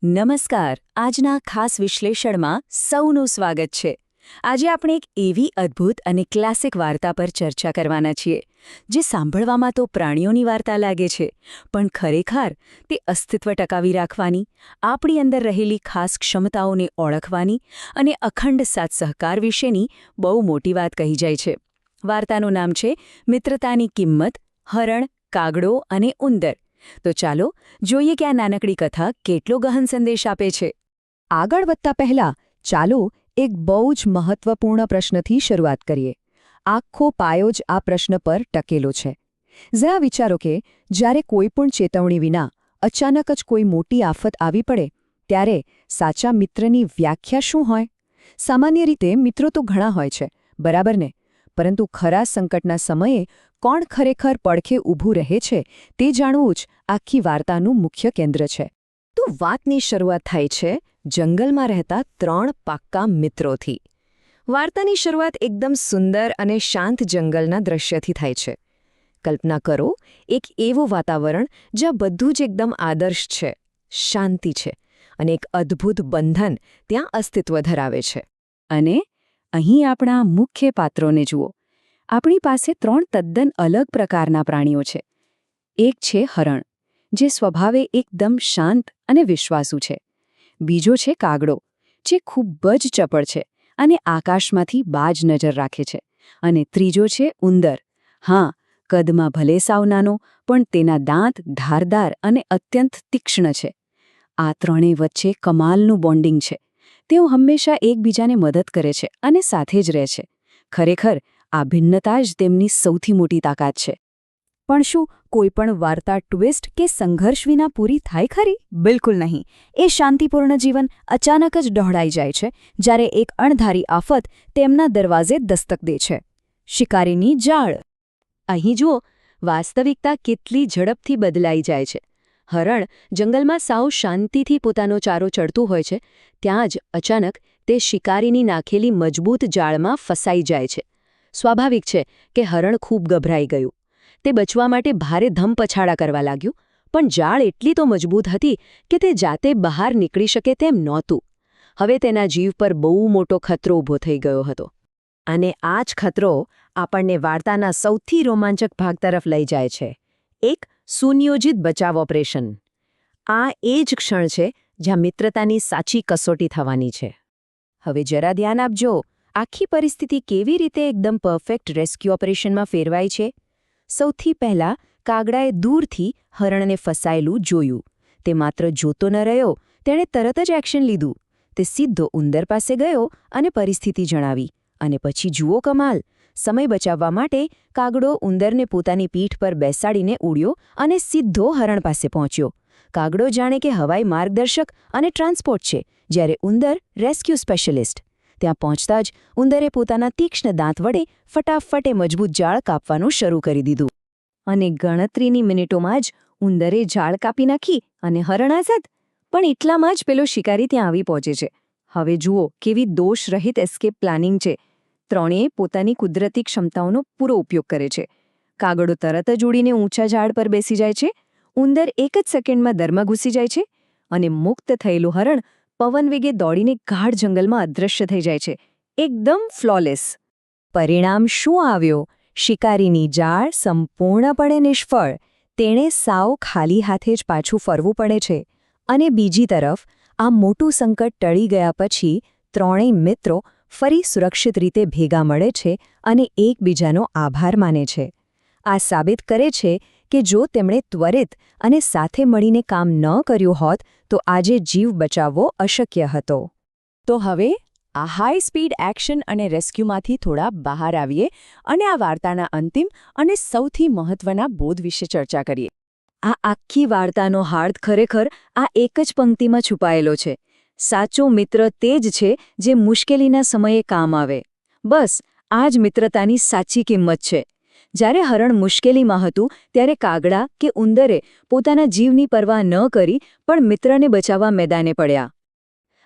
નમસ્કાર. આજના ખાસ વિશ્લેષણમાં સૌનું સ્વાગત છે. આજે આપણે એક એવી અદ્ભુત અને ક્લાસિક વાર્તા પર ચર્ચા કરવાના છીએ, જે સાંભળવામાં તો પ્રાણીઓની વાર્તા લાગે છે, પણ ખરેખર તે અસ્તિત્વ ટકાવી રાખવાની, આપણી અંદર રહેલી ખાસ ક્ષમતાઓને ઓળખવાની અને અખંડ સાથ સહકાર વિશેની બહુ મોટી વાત કહી જાય છે. વાર્તાનું નામ છે મિત્રતાની કિંમત, હરણ, કાગડો અને ઉંદર. તો ચાલો જોઈએ કે આ નાનકડી કથા કેટલો ગહન સંદેશ આપે છે. આગળ વધતા પહેલા ચાલો એક બહુ જ મહત્વપૂર્ણ પ્રશ્નથી શરૂઆત કરીએ. આખો પાયો જ આ પ્રશ્ન પર ટકેલો છે. જરા વિચારો કે જ્યારે કોઈ પણ ચેતવણી વિના અચાનક જ કોઈ મોટી આફત આવી પડે ત્યારે સાચા મિત્રની વ્યાખ્યા શું હોય? સામાન્ય રીતે મિત્રો તો ઘણા હોય છે, બરાબર ને? પરંતુ ખરા સંકટના સમયે કોણ ખરેખર પડખે ઊભું રહે છે તે જાણવું જ આખી વાર્તાનું મુખ્ય કેન્દ્ર છે. તો વાતની શરૂઆત થાય છે જંગલમાં રહેતા 3 પાક્કા મિત્રોથી. વાર્તાની શરૂઆત એકદમ સુંદર અને શાંત જંગલના દ્રશ્યથી થાય છે. કલ્પના કરો, એક એવું વાતાવરણ જ્યાં બધું જ એકદમ આદર્શ છે, શાંતિ છે, અને એક અદ્ભુત બંધન ત્યાં અસ્તિત્વ ધરાવે છે. અને અહીં આપણા મુખ્ય પાત્રોને જુઓ. આપણી પાસે 3 તદ્દન અલગ પ્રકારના પ્રાણીઓ છે. એક છે હરણ, જે સ્વભાવે એકદમ શાંત અને વિશ્વાસુ છે. બીજો છે કાગડો, જે ખૂબ જ ચપળ છે અને આકાશમાંથી બાજ નજર રાખે છે. અને ત્રીજો છે ઉંદર. હા, કદમાં ભલે સાવ નાનો, પણ તેના દાંત ધારદાર અને અત્યંત તીક્ષ્ણ છે. આ ત્રણેય વચ્ચે કમાલનું બોન્ડિંગ છે. તેઓ હંમેશા એકબીજાને મદદ કરે છે અને સાથે જ રહે છે. ખરેખર આ ભિન્નતા જ તેમની સૌથી મોટી તાકાત છે. પણ શું કોઈ પણ વાર્તા ટ્વિસ્ટ કે સંઘર્ષ વિના પૂરી થાય ખરી? બિલકુલ નહીં. એ શાંતિપૂર્ણ જીવન અચાનક જ ડહોળાઈ જાય છે જ્યારે એક અણધારી આફત તેમના દરવાજે દસ્તક દે છે. શિકારીની જાળ. અહીં જુઓ, વાસ્તવિકતા કેટલી ઝડપથી બદલાઈ જાય છે. હરણ જંગલમાં સાવ શાંતિથી પોતાનો ચારો ચડતું હોય છે, ત્યાં જ અચાનક તે શિકારીની નાખેલી મજબૂત જાળમાં ફસાઈ જાય છે. સ્વાભાવિક છે કે હરણ ખૂબ ગભરાઈ ગયું. તે બચવા માટે ભારે ધમપછાડા કરવા લાગ્યું, પણ જાળ એટલી તો મજબૂત હતી કે તે જાતે બહાર નીકળી શકે તેમ નહોતું. હવે તેના જીવ પર બહુ મોટો ખતરો ઊભો થઈ ગયો હતો. અને આ જ ખતરો આપણને વાર્તાના સૌથી રોમાંચક ભાગ તરફ લઈ જાય છે, એક સુનિયોજિત બચાવ ઓપરેશન. આ એ જ ક્ષણ છે જ્યાં મિત્રતાની સાચી કસોટી થવાની છે. હવે જરા ધ્યાન આપજો, આખી પરિસ્થિતિ કેવી રીતે એકદમ પરફેક્ટ રેસ્ક્યુ ઓપરેશનમાં ફેરવાય છે. સૌથી પહેલાં કાગડાએ દૂરથી હરણને ફસાયેલું જોયું. તે માત્ર જોતો ન રહ્યો, તેણે તરત જ એક્શન લીધું. તે સીધો ઉંદર પાસે ગયો અને પરિસ્થિતિ જણાવી. અને પછી જુઓ કમાલ, સમય બચાવવા માટે કાગડો ઉંદરને પોતાની પીઠ પર બેસાડીને ઉડ્યો અને સીધો હરણ પાસે પહોંચ્યો. કાગડો જાણે કે હવાઈ માર્ગદર્શક અને ટ્રાન્સપોર્ટ છે, જ્યારે ઉંદર રેસ્ક્યુ સ્પેશિયલિસ્ટ. ત્યાં પહોંચતા જ ઉંદરે પોતાના તીક્ષ્ણ દાંત વડે ફટાફટ મજબૂત જાળ કાપવાનું શરૂ કરી દીધું. અને ગણતરીની મિનિટોમાં જ ઉંદરે જાળ કાપી નાખી અને હરણ આઝાદ. પણ એટલામાં જ પેલો શિકારી ત્યાં આવી પહોંચે છે. હવે જુઓ કેવી દોષરહિત એસ્કેપ પ્લાનિંગ છે. ત્રણેય પોતાની કુદરતી ક્ષમતાઓનો પૂરો ઉપયોગ કરે છે. કાગડો તરત જ ઉડીને ઊંચા ઝાડ પર બેસી જાય છે. ઉંદર એક જ સેકન્ડમાં દરમાં ઘૂસી જાય છે. અને મુક્ત થયેલું હરણ પવન વેગે દોડીને ગાઢ જંગલમાં અદૃશ્ય થઈ જાય છે. એકદમ ફ્લોલેસ. પરિણામ શું આવ્યો? શિકારીની જાળ સંપૂર્ણપણે નિષ્ફળ. તેણે સાવ ખાલી હાથે જ પાછું ફરવું પડે છે. અને બીજી તરફ આ મોટું સંકટ ટળી ગયા પછી ત્રણેય મિત્રો ફરી સુરક્ષિત રીતે ભેગા મળે છે અને એકબીજાનો આભાર માને છે. આ સાબિત કરે છે કે જો તેમણે ત્વરિત અને સાથે મળીને કામ ન કર્યું હોત તો આજે જીવ બચાવવો અશક્ય હતો. તો હવે આ હાઈ સ્પીડ એક્શન અને રેસ્ક્યુમાંથી થોડા બહાર આવીએ અને આ વાર્તાના અંતિમ અને સૌથી મહત્વના બોધ વિશે ચર્ચા કરીએ. આ આખી વાર્તાનો હાર્દ ખરેખર આ એક જ પંક્તિમાં છુપાયેલો છે. સાચો મિત્ર તે જ છે જે મુશ્કેલીના સમયે કામ આવે. બસ આ જ મિત્રતાની સાચી કિંમત છે. જ્યારે હરણ મુશ્કેલીમાં હતું ત્યારે કાગડા કે ઉંદરે પોતાના જીવની પરવા ન કરી પણ મિત્રને બચાવવા મેદાને પડ્યા.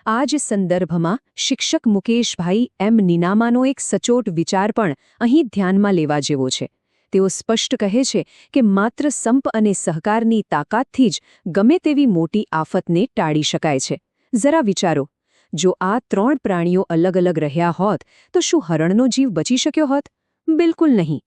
આ જ સંદર્ભમાં શિક્ષક મુકેશભાઈ એમ નીનામાનો એક સચોટ વિચાર પણ અહીં ધ્યાનમાં લેવા જેવો છે. તેઓ સ્પષ્ટ કહે છે કે માત્ર સંપ અને સહકારની તાકાતથી જ ગમે તેવી મોટી આફતને ટાળી શકાય છે. જરા વિચારો, જો આ 3 પ્રાણીઓ અલગ અલગ રહ્યા હોત તો શું હરણનો જીવ બચી શક્યો હોત? બિલકુલ નહીં.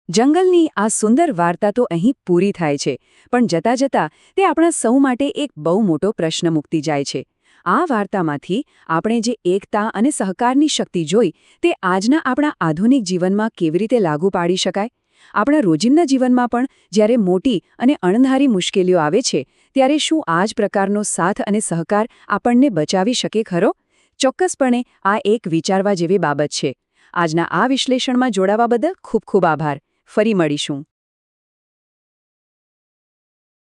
જંગલની આ સુંદર વાર્તા તો અહીં પૂરી થાય છે, પણ જતાં જતાં તે આપણા સૌ માટે એક બહુ મોટો પ્રશ્ન મૂકતી જાય છે. આ વાર્તામાંથી આપણે જે એકતા અને સહકારની શક્તિ જોઈ તે આજના આપણા આધુનિક જીવનમાં કેવી રીતે લાગુ પાડી શકાય? આપણા રોજિંદા જીવનમાં પણ જ્યારે મોટી અને અણધારી મુશ્કેલીઓ આવે છે ત્યારે શું આ જ પ્રકારનો સાથ અને સહકાર આપણને બચાવી શકે ખરો? ચોક્કસપણે આ એક વિચારવા જેવી બાબત છે. આજના આ વિશ્લેષણમાં જોડાવા બદલ ખૂબ ખૂબ આભાર. ફરી મળીશું.